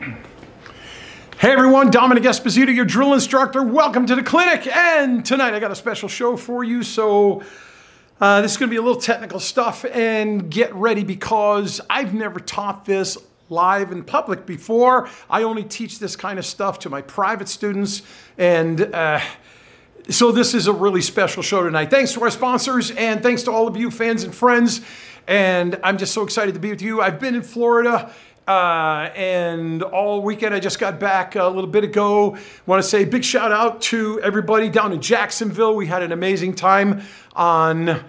Hey everyone, Dominic Esposito, your drill instructor. Welcome to the clinic. And tonight I got a special show for you. So this is going to be a little technical stuff, and get ready because I've never taught this live in public before. I only teach this kind of stuff to my private students, and so this is a really special show tonight. Thanks to our sponsors, and thanks to all of you fans and friends. And I'm just so excited to be with you. I've been in Florida and all weekend. I just got back a little bit ago. Want to say a big shout out to everybody down in Jacksonville. We had an amazing time on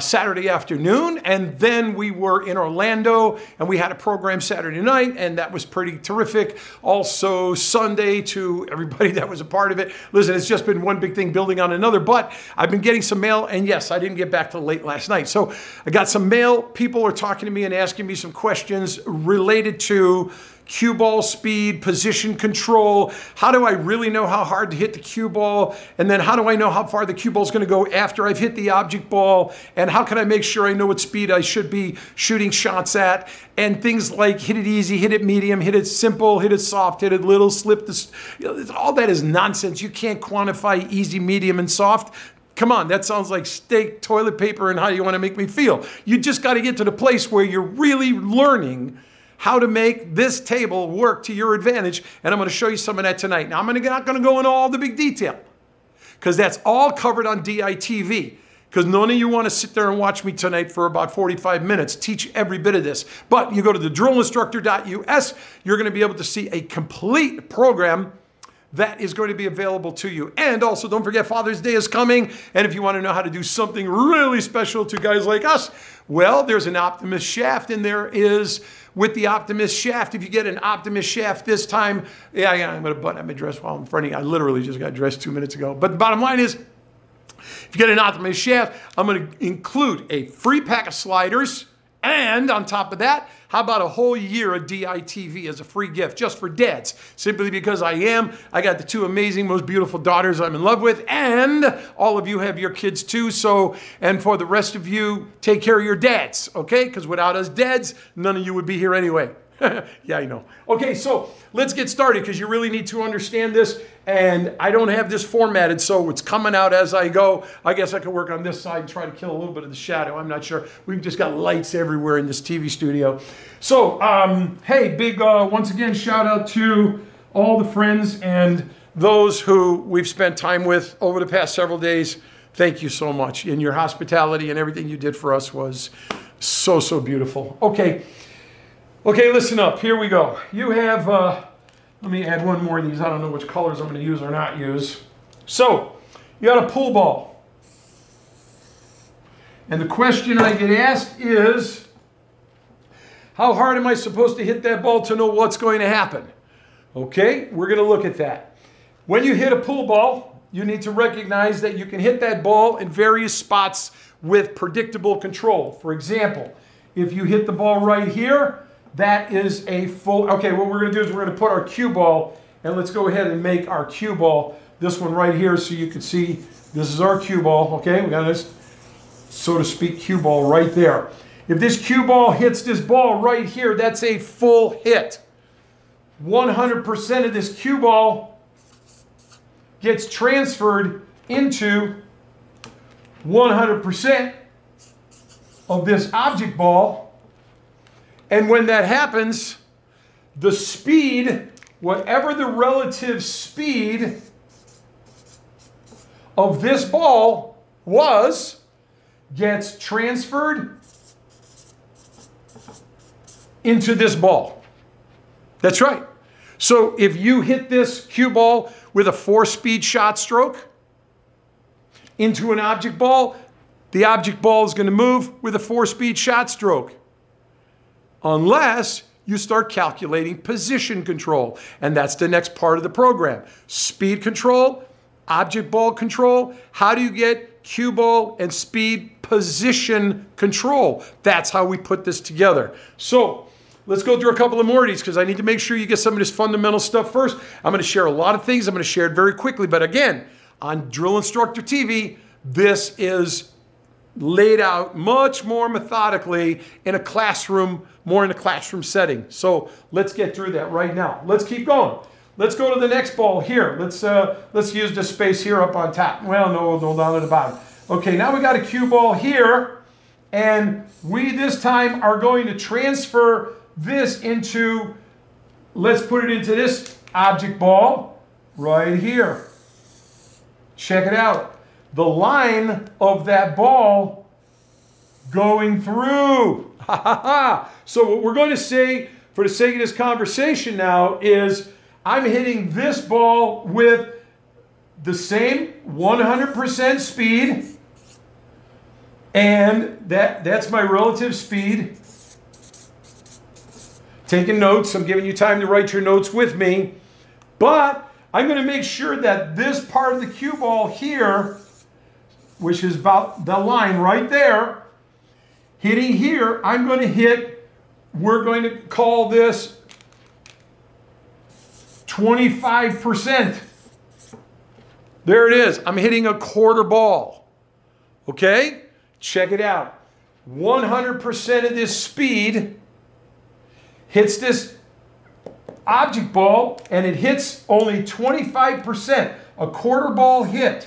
Saturday afternoon, and then we were in Orlando and we had a program Saturday night, and that was pretty terrific. Also Sunday, to everybody that was a part of it. Listen, it's just been one big thing building on another, but I've been getting some mail, and yes, I didn't get back till late last night. So I got some mail. People are talking to me and asking me some questions related to cue ball speed, position control. How do I really know how hard to hit the cue ball? And then how do I know how far the cue ball is going to go after I've hit the object ball? And how can I make sure I know what speed I should be shooting shots at? And things like hit it easy, hit it medium, hit it simple, hit it soft, hit it little, slip this. All that is nonsense. You can't quantify easy, medium, and soft. Come on, that sounds like steak, toilet paper, and how you want to make me feel. You just got to get to the place where you're really learning how to make this table work to your advantage, and I'm going to show you some of that tonight. Now, I'm not going to go into all the big detail, because that's all covered on DITV, because none of you want to sit there and watch me tonight for about 45 minutes, teach every bit of this. But you go to the drillinstructor.us, you're going to be able to see a complete program that is going to be available to you. And also, don't forget, Father's Day is coming, and if you want to know how to do something really special to guys like us, well, there's an Optimus shaft, and there is, with the Optimus shaft, if you get an Optimus shaft this time, yeah, I'm going to button up my dress while I'm in front of you. I literally just got dressed 2 minutes ago. But the bottom line is, if you get an Optimus shaft, I'm going to include a free pack of sliders, and on top of that, how about a whole year of DITV as a free gift just for dads? Simply because I got the two amazing, most beautiful daughters I'm in love with, and all of you have your kids too. So, and for the rest of you, take care of your dads, okay? Because without us dads, none of you would be here anyway. Yeah, I know. Okay, so let's get started, because you really need to understand this. And I don't have this formatted, so it's coming out as I go. I guess I could work on this side and try to kill a little bit of the shadow. I'm not sure. We've just got lights everywhere in this TV studio. So, hey, big, once again, shout out to all the friends and those who we've spent time with over the past several days. Thank you so much. And your hospitality and everything you did for us was so, so beautiful. Okay. Okay, listen up. Here we go. You have, let me add one more of these. I don't know which colors I'm going to use or not use. So, you got a pool ball. And the question I get asked is, how hard am I supposed to hit that ball to know what's going to happen? Okay, we're going to look at that. When you hit a pool ball, you need to recognize that you can hit that ball in various spots with predictable control. For example, if you hit the ball right here, that is a full, okay, what we're going to do is we're going to put our cue ball, and let's go ahead and make our cue ball, this one right here, so you can see this is our cue ball, okay? We got this, so to speak, cue ball right there. If this cue ball hits this ball right here, that's a full hit. 100% of this cue ball gets transferred into 100% of this object ball. And when that happens, the speed, whatever the relative speed of this ball was, gets transferred into this ball. That's right. So if you hit this cue ball with a 4-speed shot stroke into an object ball, the object ball is going to move with a 4-speed shot stroke. Unless you start calculating position control. And that's the next part of the program. Speed control, object ball control. How do you get cue ball and speed position control? That's how we put this together. So let's go through a couple of more of these, because I need to make sure you get some of this fundamental stuff first. I'm going to share a lot of things. I'm going to share it very quickly. But again, on Drill Instructor TV, this is laid out much more methodically in a classroom, more in a classroom setting. So let's get through that right now. Let's keep going. Let's go to the next ball here. Let's use the space here up on top. Well, no, down at the bottom. Okay, now we got a cue ball here, and we this time are going to transfer this into, let's put it into this object ball right here. Check it out. The line of that ball going through. So what we're going to say for the sake of this conversation now is I'm hitting this ball with the same 100% speed, and that's my relative speed. Taking notes, I'm giving you time to write your notes with me, but I'm going to make sure that this part of the cue ball here, which is about the line right there, hitting here, I'm going to hit, we're going to call this 25%. There it is. I'm hitting a quarter ball. Okay? Check it out. 100% of this speed hits this object ball, and it hits only 25%, a quarter ball hit.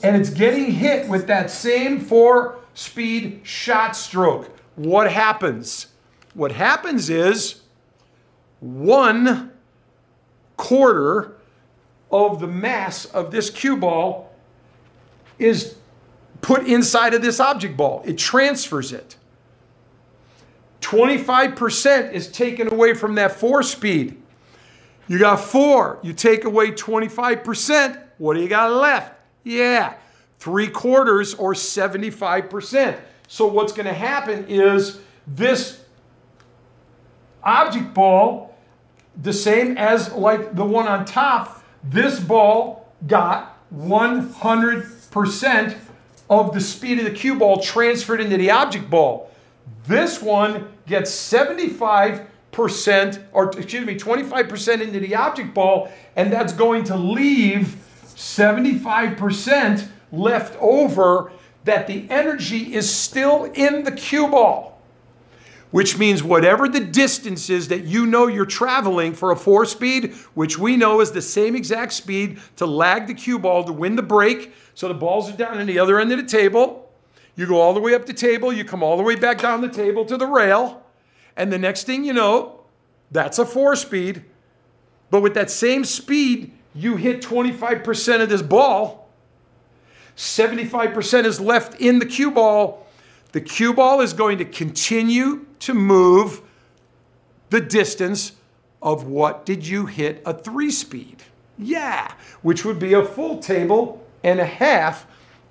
And it's getting hit with that same 4-speed shot stroke. What happens? What happens is 1/4 of the mass of this cue ball is put inside of this object ball. It transfers it. 25% is taken away from that 4-speed. You got 4. You take away 25%. What do you got left? Yeah, 3/4 or 75%. So what's going to happen is this object ball, the same as like the one on top, this ball got 100% of the speed of the cue ball transferred into the object ball. This one gets 75%, or excuse me, 25% into the object ball, and that's going to leave 75% left over, that the energy is still in the cue ball. Which means whatever the distance is that you know you're traveling for a 4-speed, which we know is the same exact speed to lag the cue ball to win the break. So the balls are down on the other end of the table. You go all the way up the table. You come all the way back down the table to the rail. And the next thing you know, that's a 4-speed. But with that same speed, you hit 25% of this ball. 75% is left in the cue ball. The cue ball is going to continue to move the distance of what did you hit a 3-speed? Yeah, which would be a full table and a half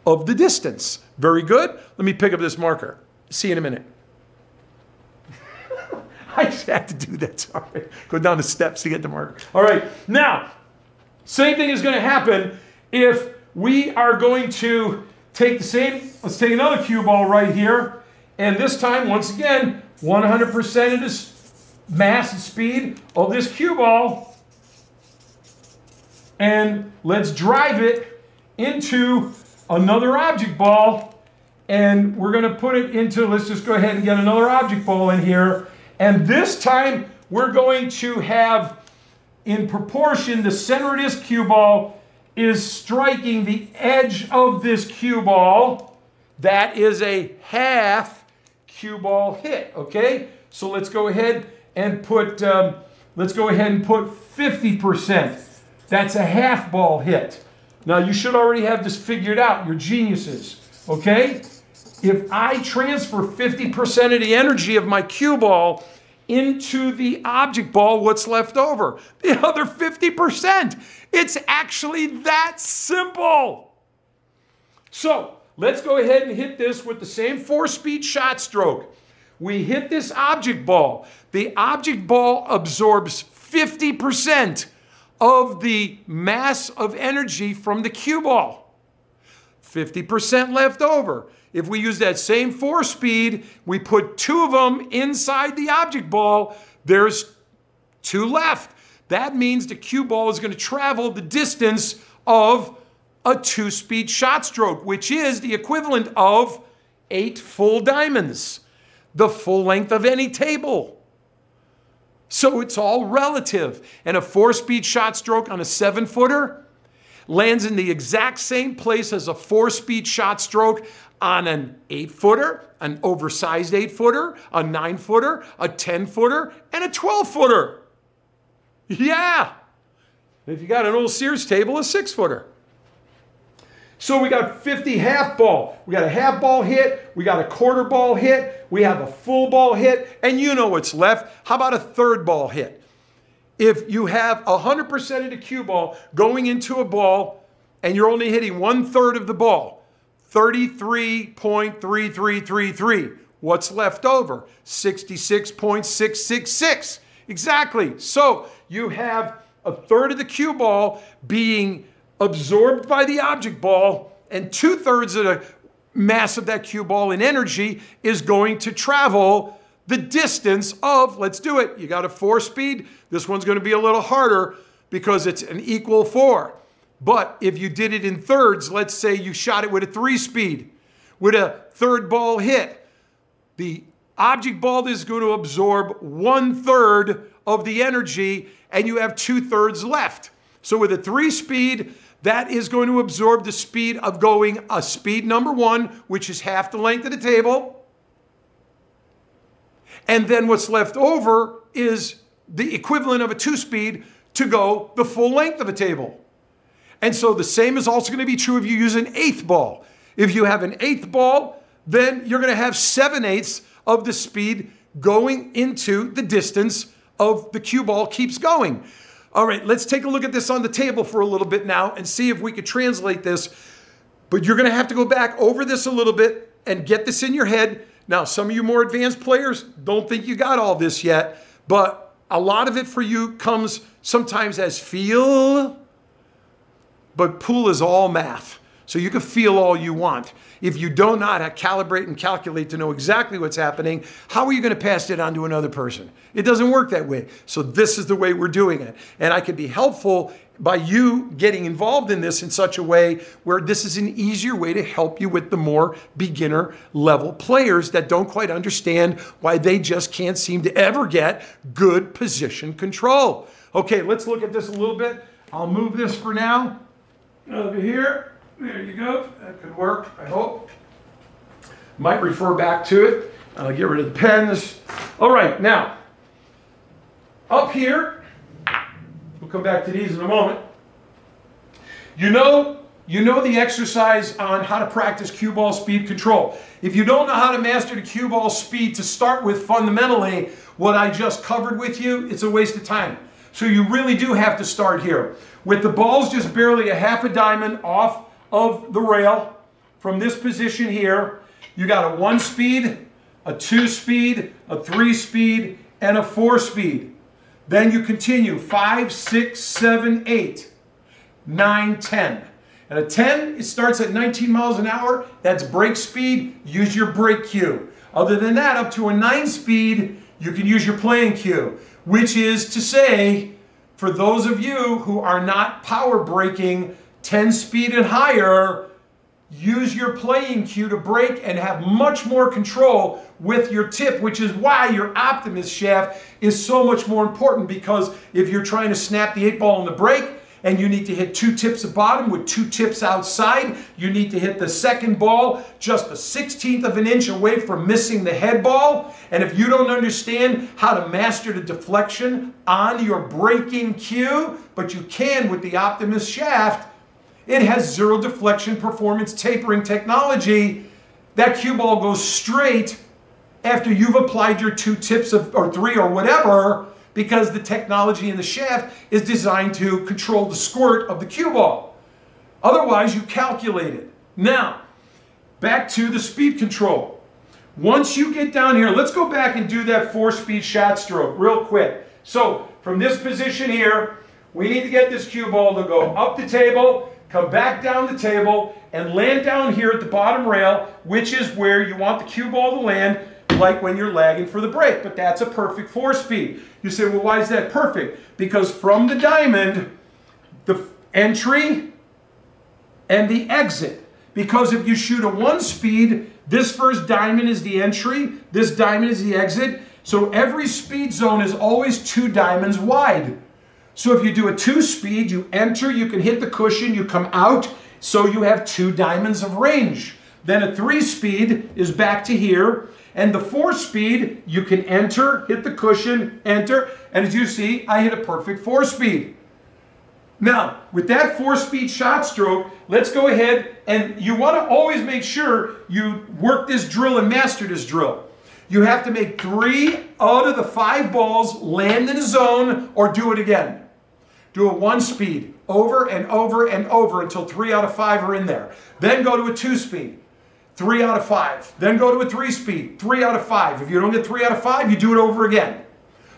of the distance. Very good. Let me pick up this marker. See you in a minute. I just had to do that, sorry. Go down the steps to get the marker. All right, now, same thing is going to happen if we are going to take the same, let's take another cue ball right here, and this time, once again, 100% of this mass and speed of this cue ball, and let's drive it into another object ball, and we're going to put it into, let's just go ahead and get another object ball in here, and this time we're going to have, in proportion, the center of this cue ball is striking the edge of this cue ball. That is a half cue ball hit, okay? So let's go ahead and put 50%. That's a half ball hit. Now you should already have this figured out, you're geniuses, okay? If I transfer 50% of the energy of my cue ball into the object ball, what's left over? The other 50%. It's actually that simple. So let's go ahead and hit this with the same 4-speed shot stroke. We hit this object ball. The object ball absorbs 50% of the mass of energy from the cue ball. 50% left over. If we use that same 4-speed, we put 2 of them inside the object ball, there's 2 left. That means the cue ball is going to travel the distance of a 2-speed shot stroke, which is the equivalent of 8 full diamonds, the full length of any table. So it's all relative. And a 4-speed shot stroke on a 7-footer lands in the exact same place as a 4-speed shot stroke on an 8-footer, an oversized 8-footer, a 9-footer, a 10-footer, and a 12-footer. Yeah. If you got an old Sears table, a 6-footer. So we got 50 half ball. We got a half ball hit. We got a quarter ball hit. We have a full ball hit. And you know what's left. How about a third ball hit? If you have 100% of the cue ball going into a ball and you're only hitting 1/3 of the ball, 33.3333. What's left over? 66.666. Exactly. So you have 1/3 of the cue ball being absorbed by the object ball, and 2/3 of the mass of that cue ball in energy is going to travel the distance of, let's do it. You got a 4-speed. This one's going to be a little harder because it's an equal 4. But if you did it in thirds, let's say you shot it with a 3-speed, with a third ball hit, the object ball is going to absorb 1/3 of the energy, and you have 2/3 left. So with a 3-speed, that is going to absorb the speed of going a speed number 1, which is half the length of the table. And then what's left over is the equivalent of a 2-speed to go the full length of a table. And so the same is also going to be true if you use an 8th ball. If you have an 8th ball, then you're going to have 7/8 of the speed going into the distance of the cue ball keeps going. All right, let's take a look at this on the table for a little bit now and see if we could translate this. But you're going to have to go back over this a little bit and get this in your head. Now, some of you more advanced players don't think you got all this yet, but a lot of it for you comes sometimes as feel, but pool is all math. So you can feel all you want. If you don't know how to calibrate and calculate to know exactly what's happening, how are you going to pass it on to another person? It doesn't work that way. So this is the way we're doing it. And I can be helpful by you getting involved in this in such a way where this is an easier way to help you with the more beginner level players that don't quite understand why they just can't seem to ever get good position control. Okay, let's look at this a little bit. I'll move this for now. Over here. There you go. That could work, I hope. Might refer back to it. I'll get rid of the pens. All right, now, up here, we'll come back to these in a moment. You know the exercise on how to practice cue ball speed control. If you don't know how to master the cue ball speed to start with, fundamentally, what I just covered with you, it's a waste of time. So you really do have to start here. With the balls just barely a half a diamond off of the rail from this position here, you got a 1-speed, a 2-speed, a 3-speed, and a 4-speed. Then you continue 5, 6, 7, 8, 9, 10. And a 10, it starts at 19 miles an hour. That's break speed. Use your break cue. Other than that, up to a 9-speed, you can use your playing cue, which is to say, for those of you who are not power breaking 10-speed and higher, use your playing cue to break and have much more control with your tip, which is why your Optimus shaft is so much more important, because if you're trying to snap the 8-ball in the break and you need to hit 2 tips at bottom with 2 tips outside, you need to hit the second ball just a 1/16 of an inch away from missing the head ball. And if you don't understand how to master the deflection on your breaking cue, but you can with the Optimus shaft, it has 0 deflection performance tapering technology. That cue ball goes straight after you've applied your 2 tips or 3 or whatever, because the technology in the shaft is designed to control the squirt of the cue ball. Otherwise, you calculate it. Now, back to the speed control. Once you get down here, let's go back and do that 4-speed shot stroke real quick. So, from this position here, we need to get this cue ball to go up the table, come back down the table, and land down here at the bottom rail, which is where you want the cue ball to land, like when you're lagging for the break. But that's a perfect 4-speed. You say, well, why is that perfect? Because from the diamond, the entry and the exit. Because if you shoot a 1-speed, This first diamond is the entry. This diamond is the exit. So every speed zone is always 2 diamonds wide. So if you do a 2-speed, you enter, you can hit the cushion, you come out, so you have 2 diamonds of range. Then a 3-speed is back to here. And the 4-speed, you can enter, hit the cushion, enter, and as you see, I hit a perfect 4-speed. Now, with that 4-speed shot stroke, let's go ahead, and you want to always make sure you work this drill and master this drill. You have to make 3 out of the 5 balls land in a zone or do it again. Do a 1-speed over and over and over until 3 out of 5 are in there. Then go to a 2-speed. 3 out of 5. Then go to a 3-speed, 3 out of 5. If you don't get 3 out of 5, you do it over again.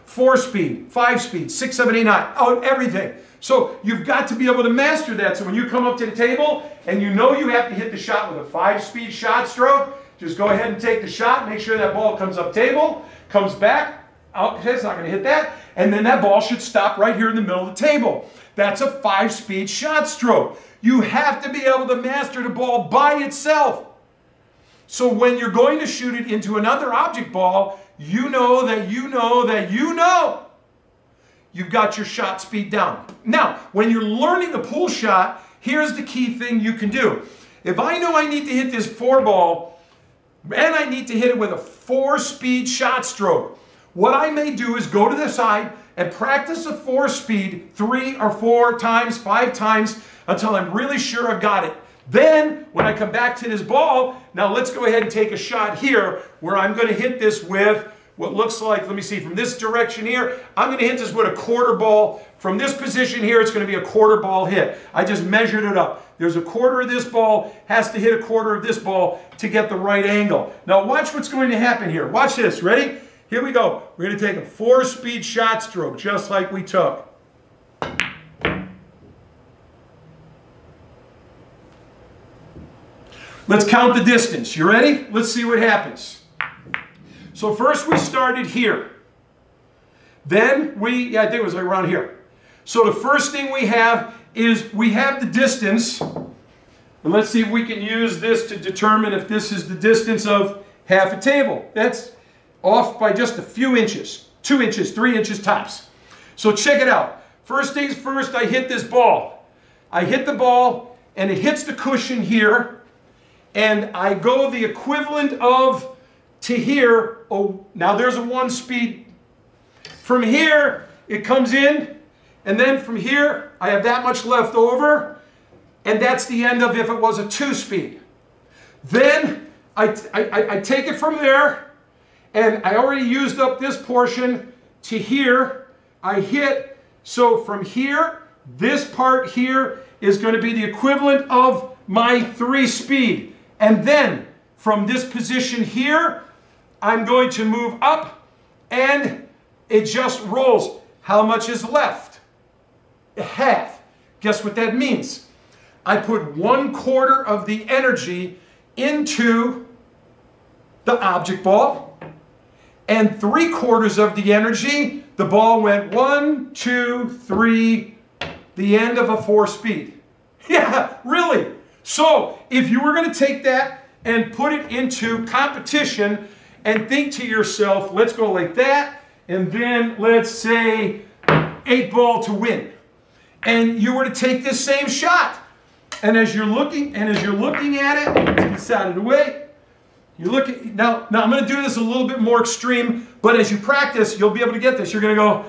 4-speed, 5-speed, 6, 7, 8, 9, oh, everything. So you've got to be able to master that. So when you come up to the table and you know you have to hit the shot with a 5-speed shot stroke, just go ahead and take the shot, make sure that ball comes up table, comes back, out, it's not going to hit that, and then that ball should stop right here in the middle of the table. That's a 5-speed shot stroke. You have to be able to master the ball by itself. So when you're going to shoot it into another object ball, you know that you've got your shot speed down. Now, when you're learning the pool shot, here's the key thing you can do. If I know I need to hit this 4 ball, and I need to hit it with a 4-speed shot stroke, what I may do is go to the side and practice a 4-speed 3 or 4 times, 5 times, until I'm really sure I've got it. Then, when I come back to this ball, now let's go ahead and take a shot here where I'm going to hit this with what looks like, let me see, from this direction here, I'm going to hit this with a 1/4 ball. From this position here, it's going to be a 1/4 ball hit. I just measured it up. There's a 1/4 of this ball, has to hit a 1/4 of this ball to get the right angle. Now watch what's going to happen here. Watch this. Ready? Here we go. We're going to take a 4-speed shot stroke, just like we took. Let's count the distance. You ready? Let's see what happens. So first we started here. Then I think it was like around here. So the first thing we have is we have the distance. And let's see if we can use this to determine if this is the distance of half a table. That's off by just a few inches. 2 inches, 3 inches tops. So check it out. First things first, I hit this ball. I hit the ball and it hits the cushion here. And I go the equivalent of to here. Oh, now there's a 1-speed. From here, it comes in. And then from here, I have that much left over. And that's the end of if it was a 2-speed. Then I take it from there. And I already used up this portion to here. I hit. So from here, this part here is going to be the equivalent of my 3-speed. And then from this position here, I'm going to move up and it just rolls. How much is left? Half. Guess what that means? I put 1/4 of the energy into the object ball and 3/4 of the energy, the ball went 1, 2, 3, the end of a 4-speed. Yeah, really. So if you were going to take that and put it into competition and think to yourself, let's go like that, and then let's say 8 ball to win. And you were to take this same shot, and as you're looking at it, let's get out of the way. You look at now I'm going to do this a little bit more extreme, but as you practice, you'll be able to get this. You're going to go,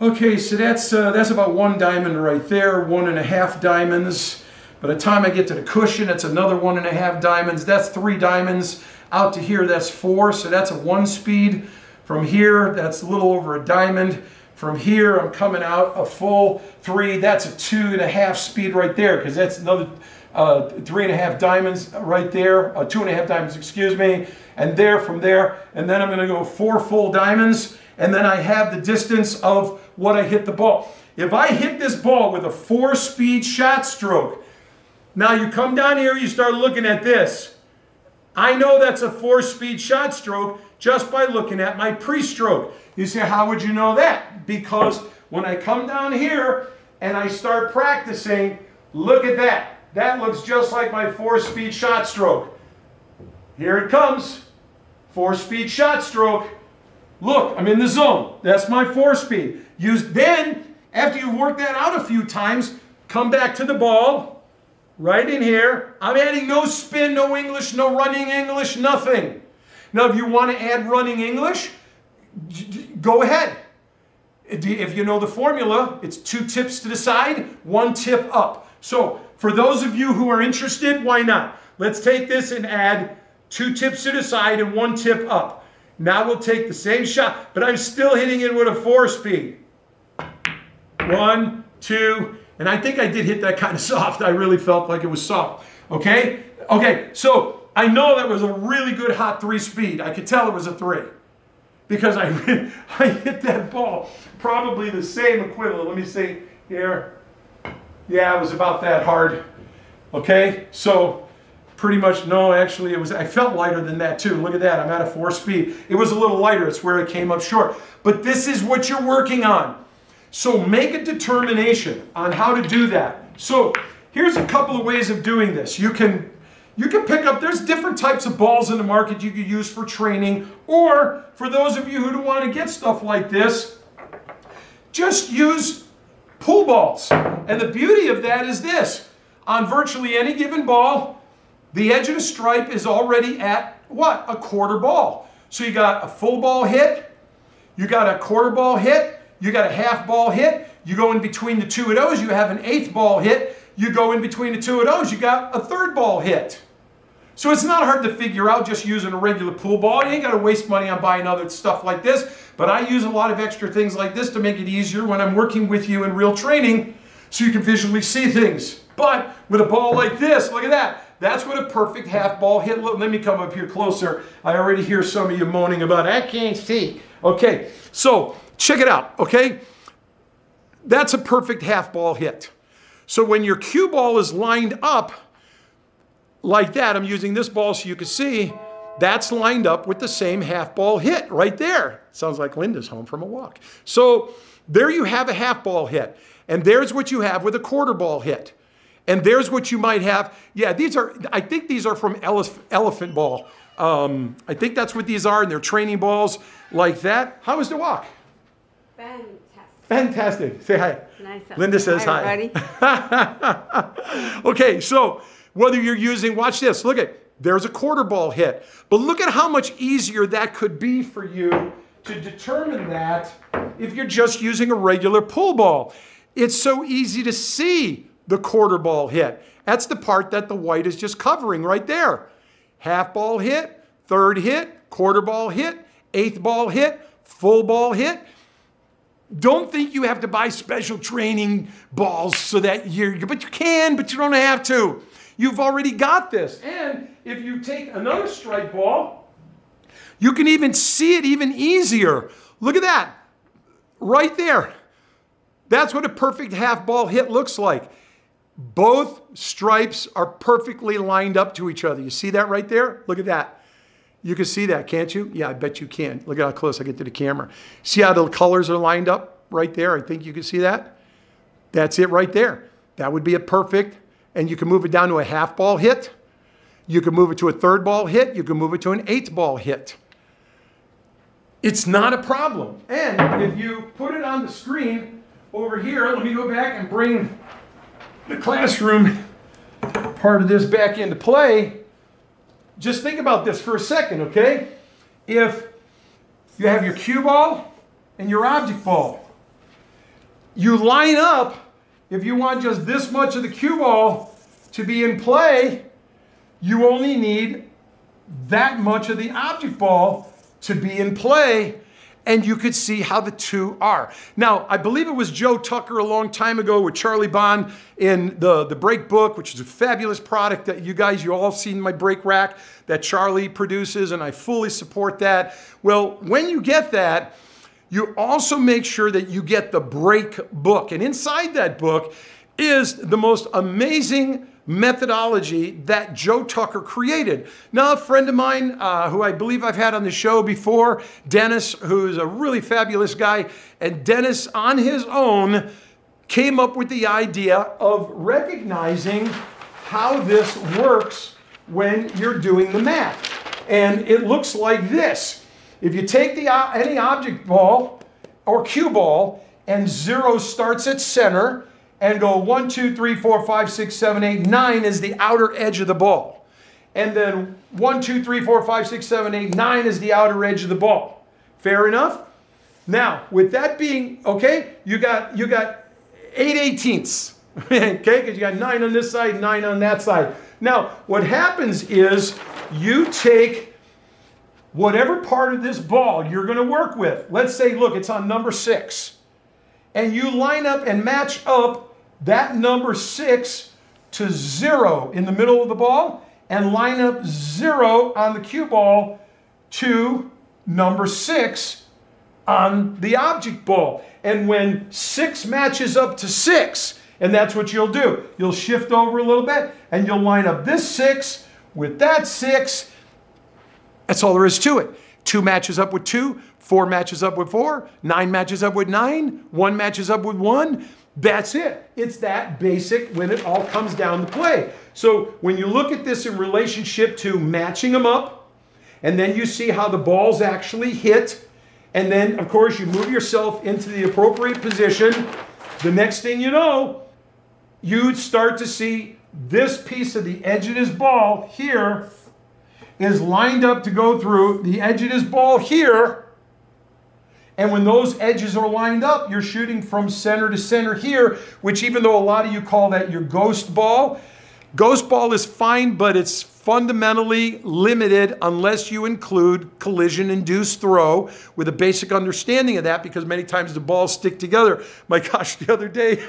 okay, so that's about 1 diamond right there, 1.5 diamonds. By the time I get to the cushion, it's another 1.5 diamonds. That's 3 diamonds. Out to here, that's 4. So that's a 1-speed. From here, that's a little over a diamond. From here, I'm coming out a full 3. That's a 2.5 speed right there, because that's another 3.5 diamonds right there. 2.5 diamonds, excuse me. And there, from there. And then I'm going to go 4 full diamonds. And then I have the distance of what I hit the ball. If I hit this ball with a 4-speed shot stroke, now you come down here, you start looking at this. I know that's a 4-speed shot stroke just by looking at my pre-stroke. You say, how would you know that? Because when I come down here and I start practicing, look at that. That looks just like my 4-speed shot stroke. Here it comes. 4-speed shot stroke. Look, I'm in the zone. That's my 4-speed. Then, after you've worked that out a few times, come back to the ball, right in here. I'm adding no spin, no English, no running English, nothing. Now, if you want to add running English, go ahead. If you know the formula, it's 2 tips to the side, 1 tip up. So, for those of you who are interested, why not? Let's take this and add 2 tips to the side and 1 tip up. Now we'll take the same shot, but I'm still hitting it with a 4-speed. 1, 2, and I think I did hit that kind of soft. I really felt like it was soft. Okay? Okay, so I know that was a really good hot 3-speed. I could tell it was a 3 because I hit that ball probably the same equivalent. Let me see here. Yeah, it was about that hard. Okay, so pretty much, no, actually, I felt lighter than that too. Look at that, I'm at a 4-speed. It was a little lighter, it's where it came up short. But this is what you're working on. So make a determination on how to do that. So here's a couple of ways of doing this. You can pick up, there's different types of balls in the market you could use for training, or for those of you who don't want to get stuff like this, just use pool balls. And the beauty of that is this. On virtually any given ball, the edge of the stripe is already at what? A quarter ball. So you got a full ball hit, you got a quarter ball hit, you got a half ball hit, you go in between the 2 of those, you have an 1/8 ball hit, you go in between the 2 of those, you got a 3rd ball hit. So it's not hard to figure out just using a regular pool ball. You ain't got to waste money on buying other stuff like this, but I use a lot of extra things like this to make it easier when I'm working with you in real training so you can visually see things. But with a ball like this, look at that. That's what a perfect half ball hit. Look, let me come up here closer. I already hear some of you moaning about, I can't see. Okay, so check it out, okay? That's a perfect half ball hit. So when your cue ball is lined up like that, I'm using this ball so you can see, that's lined up with the same half ball hit right there. Sounds like Linda's home from a walk. So there you have a half ball hit. And there's what you have with a quarter ball hit. And there's what you might have. Yeah, I think these are from Elephant Ball. I think that's what these are, and they're training balls like that. How was the walk? Fantastic. Fantastic. Say hi. Nice. Linda says hi. Okay, so whether you're using, watch this, look at, there's a quarter ball hit. But look at how much easier that could be for you to determine that if you're just using a regular pool ball. It's so easy to see the quarter ball hit. That's the part that the white is just covering right there. Half ball hit, 3rd hit, quarter ball hit, 1/8 ball hit, full ball hit. Don't think you have to buy special training balls so that but you can, but you don't have to. You've already got this. And if you take another strike ball, you can even see it even easier. Look at that, right there. That's what a perfect half ball hit looks like. Both stripes are perfectly lined up to each other. You see that right there? Look at that. You can see that, can't you? Yeah, I bet you can. Look at how close I get to the camera. See how the colors are lined up right there? I think you can see that. That's it right there. That would be a perfect, and you can move it down to a half ball hit. You can move it to a 3rd ball hit. You can move it to an 1/8 ball hit. It's not a problem. And if you put it on the screen over here, let me go back and bring the classroom part of this back into play. Just think about this for a second, okay? If you have your cue ball and your object ball, you line up, if you want just this much of the cue ball to be in play, you only need that much of the object ball to be in play, and you could see how the two are. Now, I believe it was Joe Tucker a long time ago with Charlie Bond in the Break book, which is a fabulous product that you all seen my break rack that Charlie produces, and I fully support that. Well, when you get that, you also make sure that you get the break book. And inside that book is the most amazing methodology that Joe Tucker created. Now, a friend of mine who I believe I've had on the show before, Dennis, who's a really fabulous guy, and Dennis on his own came up with the idea of recognizing how this works when you're doing the math. And it looks like this. If you take any object ball or cue ball and 0 starts at center and go 1, 2, 3, 4, 5, 6, 7, 8, 9 is the outer edge of the ball. And then 1, 2, 3, 4, 5, 6, 7, 8, 9 is the outer edge of the ball. Fair enough? Now, with that being, okay, you got 8/18ths, okay, because you got 9 on this side, 9 on that side. Now, what happens is you take whatever part of this ball you're going to work with. Let's say, look, it's on number 6. And you line up and match up that number 6 to 0 in the middle of the ball and line up 0 on the cue ball to number 6 on the object ball. And when 6 matches up to 6, and that's what you'll do, you'll shift over a little bit and you'll line up this 6 with that 6. That's all there is to it. 2 matches up with 2, 4 matches up with 4, 9 matches up with 9, 1 matches up with 1. That's it. It's that basic when it all comes down to play. So when you look at this in relationship to matching them up, and then you see how the balls actually hit, and then, of course, you move yourself into the appropriate position, the next thing you know, you start to see this piece of the edge of this ball here is lined up to go through the edge of this ball here. And when those edges are lined up, you're shooting from center to center here, which even though a lot of you call that your ghost ball is fine, but it's fundamentally limited unless you include collision-induced throw with a basic understanding of that, because many times the balls stick together. My gosh, the other day,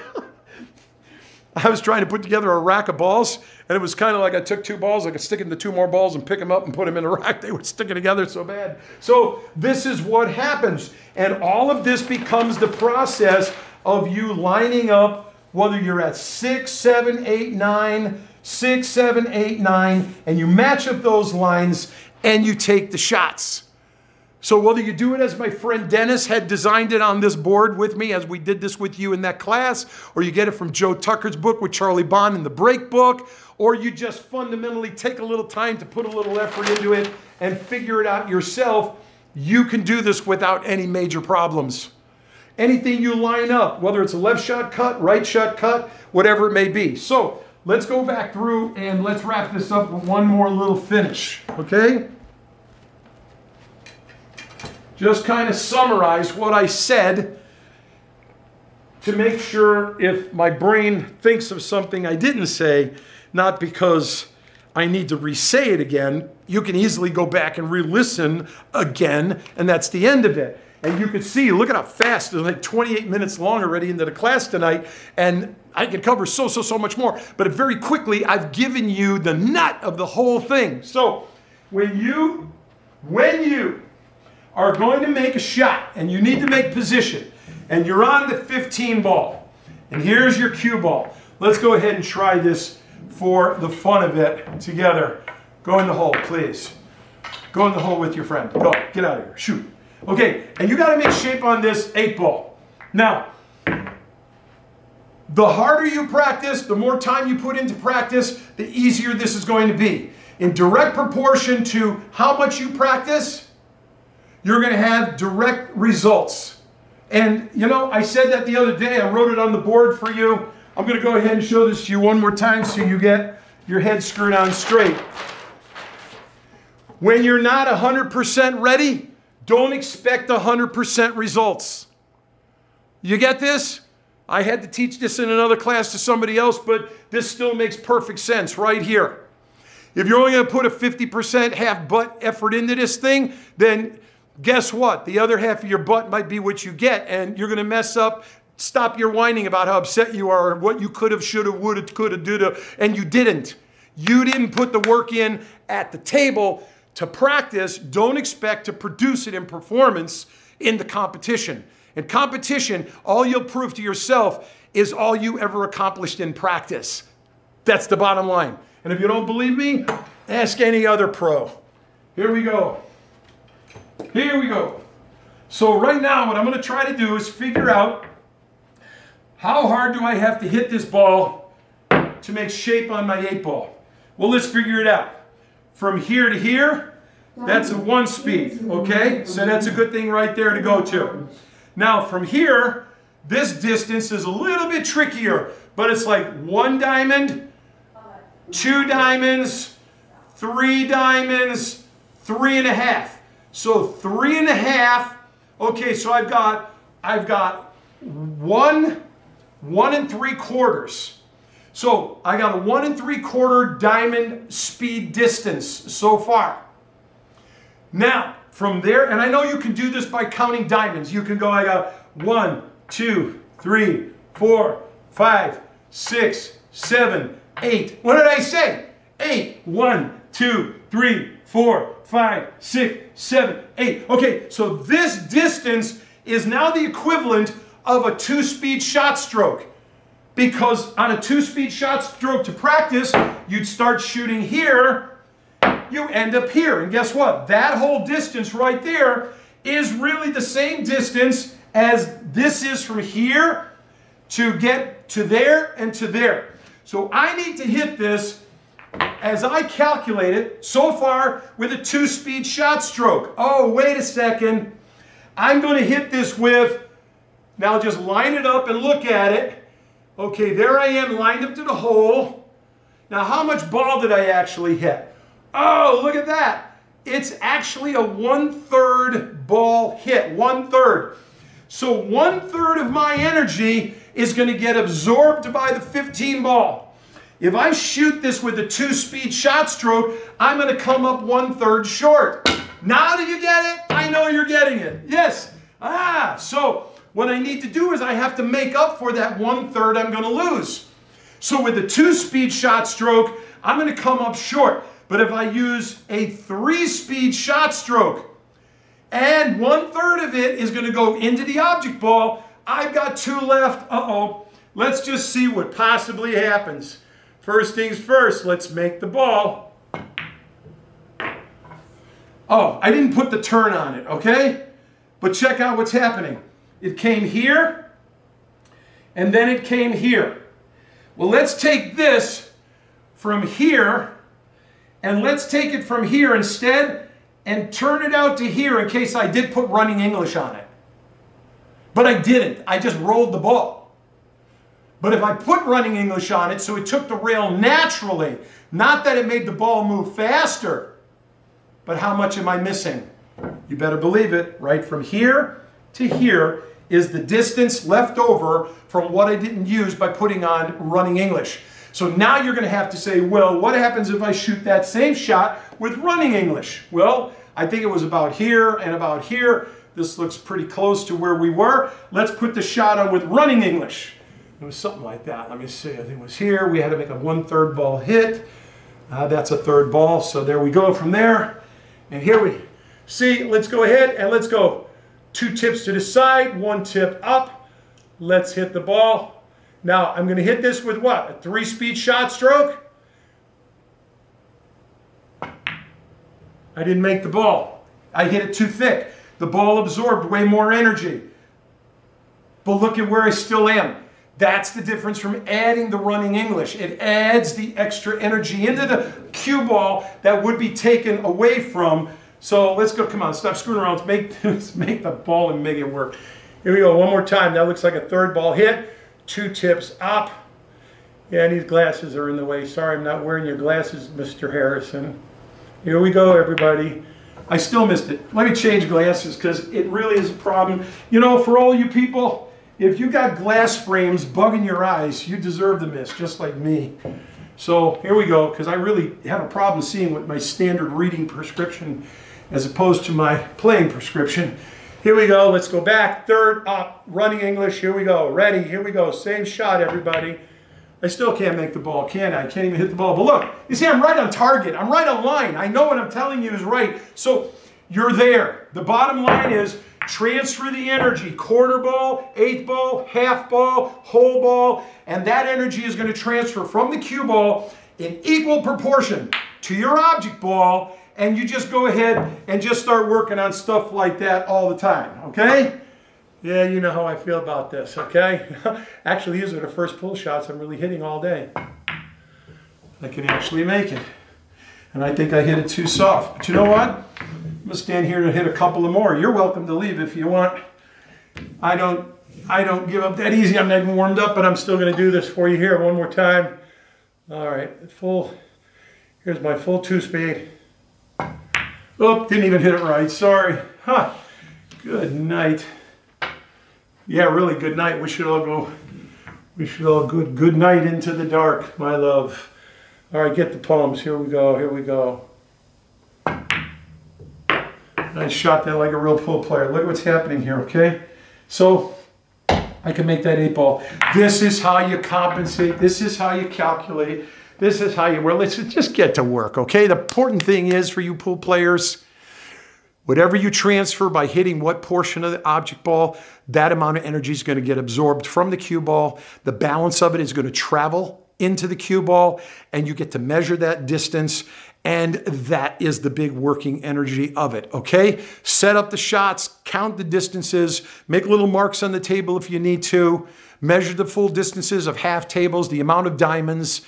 I was trying to put together a rack of balls, and it was kind of like I took 2 balls, I could stick into 2 more balls and pick them up and put them in a rack. They were sticking together so bad. So this is what happens. And all of this becomes the process of you lining up, whether you're at 6, 7, 8, 9, 6, 7, 8, 9, and you match up those lines and you take the shots. So whether you do it as my friend Dennis had designed it on this board with me as we did this with you in that class, or you get it from Joe Tucker's book with Charlie Bond in the break book, or you just fundamentally take a little time to put a little effort into it and figure it out yourself, you can do this without any major problems. Anything you line up, whether it's a left shot cut, right shot cut, whatever it may be. So let's go back through and let's wrap this up with one more little finish, okay? Just kind of summarize what I said to make sure if my brain thinks of something I didn't say, not because I need to re-say it again. You can easily go back and re-listen again, and that's the end of it. And you can see, look at how fast, it's like 28 minutes long already into the class tonight, and I can cover so much more. But very quickly, I've given you the nut of the whole thing. So when you are going to make a shot, and you need to make position, and you're on the 15 ball, and here's your cue ball. Let's go ahead and try this for the fun of it together. Go in the hole, please. Go in the hole with your friend. Go, get out of here, shoot. Okay, and you gotta make shape on this 8 ball. Now, the harder you practice, the more time you put into practice, the easier this is going to be. In direct proportion to how much you practice, you're going to have direct results. And, you know, I said that the other day. I wrote it on the board for you. I'm going to go ahead and show this to you one more time so you get your head screwed on straight. When you're not 100% ready, don't expect 100% results. You get this? I had to teach this in another class to somebody else, but this still makes perfect sense right here. If you're only going to put a 50% half butt effort into this thing, then guess what? The other half of your butt might be what you get, and you're going to mess up. Stop your whining about how upset you are, what you could have, should have, would have, could have, did have, and you didn't. You didn't put the work in at the table to practice. Don't expect to produce it in performance in the competition. In competition, all you'll prove to yourself is all you ever accomplished in practice. That's the bottom line. And if you don't believe me, ask any other pro. Here we go. Here we go. So right now, what I'm going to try to do is figure out how hard do I have to hit this ball to make shape on my 8 ball. Well, let's figure it out. From here to here, That's a 1 speed, okay? So that's a good thing right there to go to. Now from here, this distance is a little bit trickier, but it's like 1 diamond, 2 diamonds, 3 diamonds, 3.5. So 3.5, okay, so I've got 1 3/4. So I got a 1 3/4 diamond speed distance so far. Now, from there, and I know you can do this by counting diamonds. You can go, I got 1, 2, 3, 4, 5, 6, 7, 8. What did I say? 8. 1, 2, 3, 4, 5, 6, 7, 8. Okay, so this distance is now the equivalent of a 2-speed shot stroke. Because on a 2-speed shot stroke to practice, you'd start shooting here, you end up here. And guess what? That whole distance right there is really the same distance as this is from here to get to there and to there. So I need to hit this, as I calculate it, so far with a 2-speed shot stroke. Oh, wait a second. I'm going to hit this with, now just line it up and look at it. Okay, there I am lined up to the hole. Now how much ball did I actually hit? Oh, look at that. It's actually a 1/3 ball hit, 1/3. So 1/3 of my energy is going to get absorbed by the 15 ball. If I shoot this with a 2-speed shot stroke, I'm going to come up 1/3 short. Now do you get it? I know you're getting it. Yes. So what I need to do is I have to make up for that 1/3 I'm going to lose. So with a 2-speed shot stroke, I'm going to come up short. But if I use a 3-speed shot stroke, and 1/3 of it is going to go into the object ball, I've got 2 left. Uh-oh. Let's just see what possibly happens. First things first, let's make the ball. Oh, I didn't put the turn on it, okay? But check out what's happening. It came here, and then it came here. Well, let's take this from here, and let's take it from here instead, and turn it out to here in case I did put running English on it. But I didn't. I just rolled the ball. But if I put running English on it, so it took the rail naturally, not that it made the ball move faster, but how much am I missing? You better believe it. Right from here to here is the distance left over from what I didn't use by putting on running English. So now you're going to have to say, well, what happens if I shoot that same shot with running English? Well, I think it was about here and about here. This looks pretty close to where we were. Let's put the shot on with running English. It was something like that. Let me see. I think it was here. We had to make a 1/3 ball hit. That's a 3rd ball. So there we go from there. And here we see. Let's go ahead and let's go 2 tips to the side, 1 tip up. Let's hit the ball. Now I'm going to hit this with what? A 3-speed shot stroke. I didn't make the ball. I hit it too thick. The ball absorbed way more energy. But look at where I still am. That's the difference from adding the running English. It adds the extra energy into the cue ball that would be taken away from. So let's go. Come on, stop screwing around. Let's make the ball and make it work. Here we go. One more time. That looks like a 3rd ball hit. 2 tips up. Yeah, these glasses are in the way. Sorry, I'm not wearing your glasses, Mr. Harrison. Here we go, everybody. I still missed it. Let me change glasses because it really is a problem. You know, for all you people, if you got glass frames bugging your eyes, you deserve to miss, just like me. So here we go, because I really have a problem seeing with my standard reading prescription as opposed to my playing prescription. Here we go. Let's go back. 3rd up. Running English. Here we go. Ready. Here we go. Same shot, everybody. I still can't make the ball, can I? I can't even hit the ball. But look, you see, I'm right on target. I'm right on line. I know what I'm telling you is right. So you're there. The bottom line is transfer the energy. 1/4 ball, 1/8 ball, 1/2 ball, whole ball. And that energy is going to transfer from the cue ball in equal proportion to your object ball. And you just go ahead and just start working on stuff like that all the time, okay? Yeah, you know how I feel about this, okay? Actually, these are the first pull shots I'm really hitting all day. I can actually make it. And I think I hit it too soft. But you know what? I'm gonna stand here to hit a couple of more. You're welcome to leave if you want. I don't give up that easy. I'm not even warmed up, but I'm still gonna do this for you here one more time. All right, here's my full 2-speed. Oh, didn't even hit it right, sorry. Huh. Good night. Yeah, really good night. We should all go good night into the dark, my love. All right, get the palms. Here we go, here we go. I shot that like a real pool player. Look what's happening here, okay? So, I can make that 8-ball. This is how you compensate. This is how you calculate. This is how you, well, let's just get to work, okay? The important thing is for you pool players, whatever you transfer by hitting what portion of the object ball, that amount of energy is going to get absorbed from the cue ball. The balance of it is going to travel into the cue ball, and you get to measure that distance, and that is the big working energy of it, okay? Set up the shots, count the distances, make little marks on the table if you need to, measure the full distances of half tables, the amount of diamonds,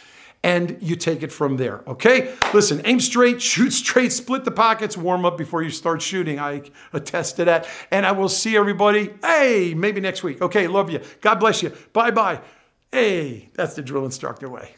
and you take it from there, okay? Listen, aim straight, shoot straight, split the pockets, warm up before you start shooting. I attest to that. And I will see everybody, hey, maybe next week. Okay, love you. God bless you. Bye-bye. Hey, that's the drill instructor way.